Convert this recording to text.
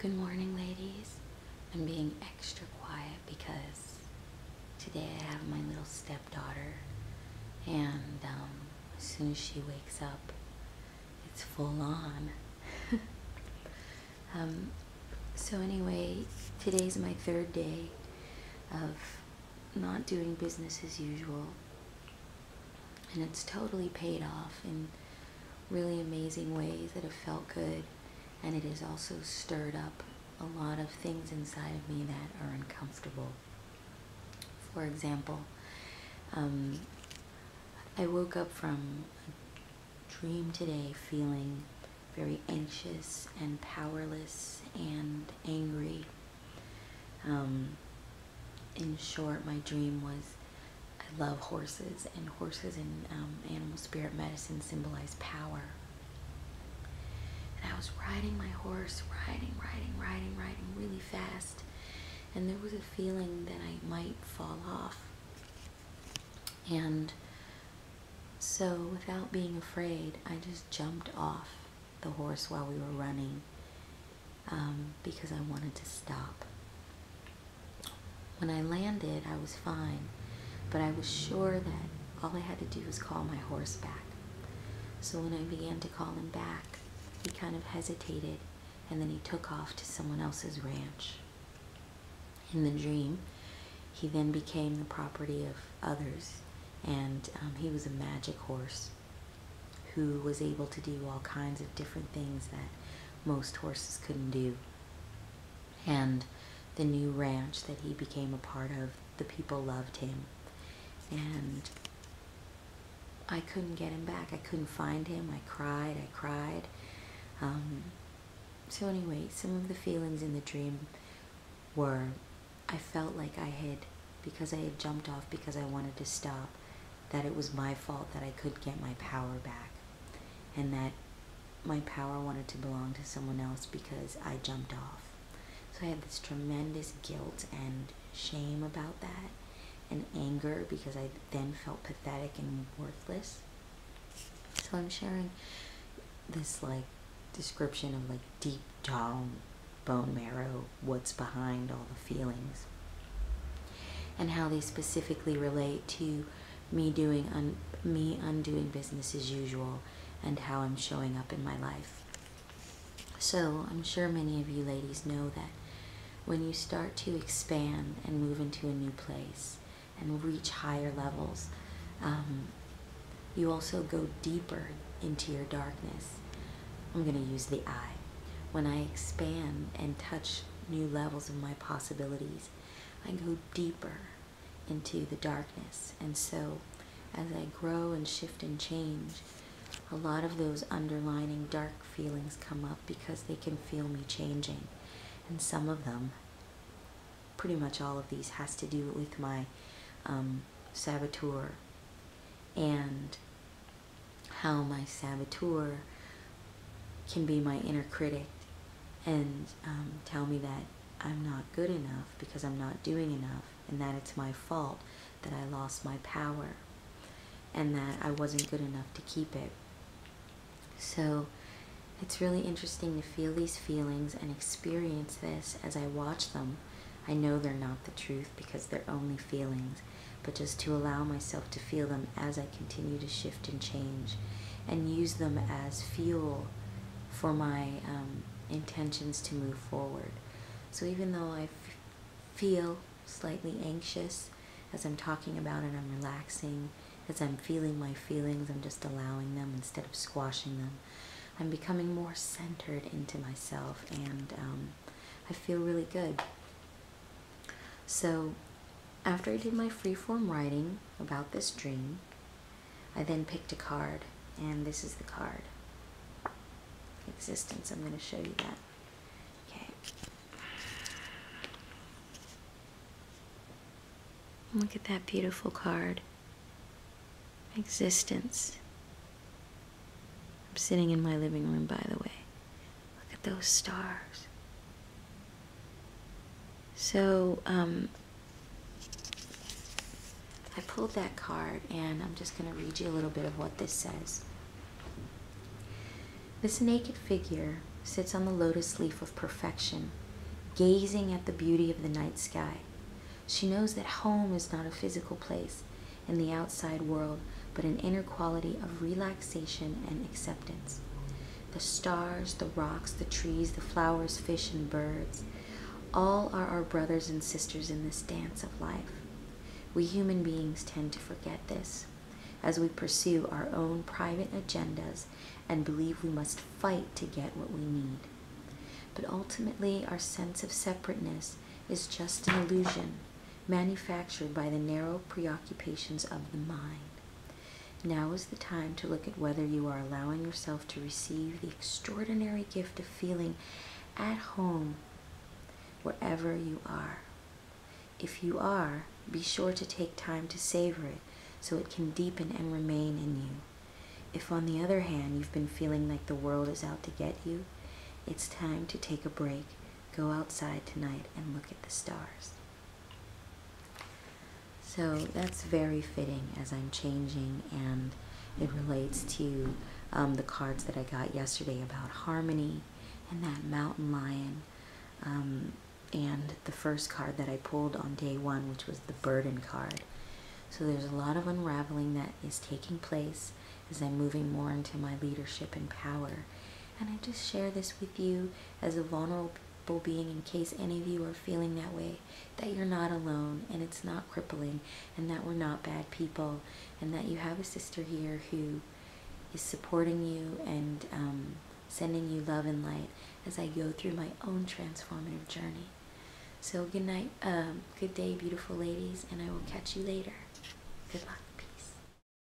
Good morning, ladies. I'm being extra quiet because today I have my little stepdaughter, and as soon as she wakes up, it's full on. So anyway, today's my third day of not doing business as usual, and it's totally paid off in really amazing ways that have felt good. And it has also stirred up a lot of things inside of me that are uncomfortable. For example, I woke up from a dream today feeling very anxious and powerless and angry. In short, my dream was, I love horses, and horses in animal spirit medicine symbolize power. I was riding my horse, riding really fast, and there was a feeling that I might fall off. And so without being afraid, I just jumped off the horse while we were running because I wanted to stop. When I landed, I was fine, but I was sure that all I had to do was call my horse back. So when I began to call him back, he kind of hesitated, and then he took off to someone else's ranch. In the dream, he then became the property of others, and he was a magic horse who was able to do all kinds of different things that most horses couldn't do. And the new ranch that he became a part of, the people loved him, and I couldn't get him back. I couldn't find him. I cried. So anyway, some of the feelings in the dream were, I felt like because I had jumped off because I wanted to stop, that it was my fault that I couldn't get my power back, and that my power wanted to belong to someone else because I jumped off. So I had this tremendous guilt and shame about that, and anger because I then felt pathetic and worthless. So I'm sharing this description of deep down bone marrow, what's behind all the feelings, and how they specifically relate to me undoing business as usual, and how I'm showing up in my life. So I'm sure many of you ladies know that when you start to expand and move into a new place and reach higher levels, you also go deeper into your darkness. I'm going to use the I. When I expand and touch new levels of my possibilities, I go deeper into the darkness. And so as I grow and shift and change, a lot of those underlining dark feelings come up because they can feel me changing. And some of them, pretty much all of these, has to do with my saboteur, and how my saboteur can be my inner critic and tell me that I'm not good enough because I'm not doing enough, and that it's my fault that I lost my power and that I wasn't good enough to keep it. So it's really interesting to feel these feelings and experience this as I watch them. I know they're not the truth because they're only feelings, but just to allow myself to feel them as I continue to shift and change, and use them as fuel for my intentions to move forward. So even though I feel slightly anxious as I'm talking about it, I'm relaxing. As I'm feeling my feelings, I'm just allowing them instead of squashing them. I'm becoming more centered into myself, and I feel really good. So after I did my freeform writing about this dream, I then picked a card, and this is the card. Existence. I'm going to show you that. Okay. Look at that beautiful card. Existence. I'm sitting in my living room, by the way. Look at those stars. So, I pulled that card, and I'm just going to read you a little bit of what this says. This naked figure sits on the lotus leaf of perfection, gazing at the beauty of the night sky. She knows that home is not a physical place in the outside world, but an inner quality of relaxation and acceptance. The stars, the rocks, the trees, the flowers, fish, and birds, all are our brothers and sisters in this dance of life. We human beings tend to forget this as we pursue our own private agendas and believe we must fight to get what we need. But ultimately, our sense of separateness is just an illusion manufactured by the narrow preoccupations of the mind. Now is the time to look at whether you are allowing yourself to receive the extraordinary gift of feeling at home wherever you are. If you are, be sure to take time to savor it so it can deepen and remain in you. If, on the other hand, you've been feeling like the world is out to get you, it's time to take a break, go outside tonight, and look at the stars. So that's very fitting as I'm changing, and it relates to the cards that I got yesterday about harmony and that mountain lion, and the first card that I pulled on day one, which was the burden card. So there's a lot of unraveling that is taking place as I'm moving more into my leadership and power. And I just share this with you as a vulnerable being in case any of you are feeling that way, that you're not alone and it's not crippling, and that we're not bad people, and that you have a sister here who is supporting you and sending you love and light as I go through my own transformative journey. So good night, good day, beautiful ladies, and I will catch you later. Good luck.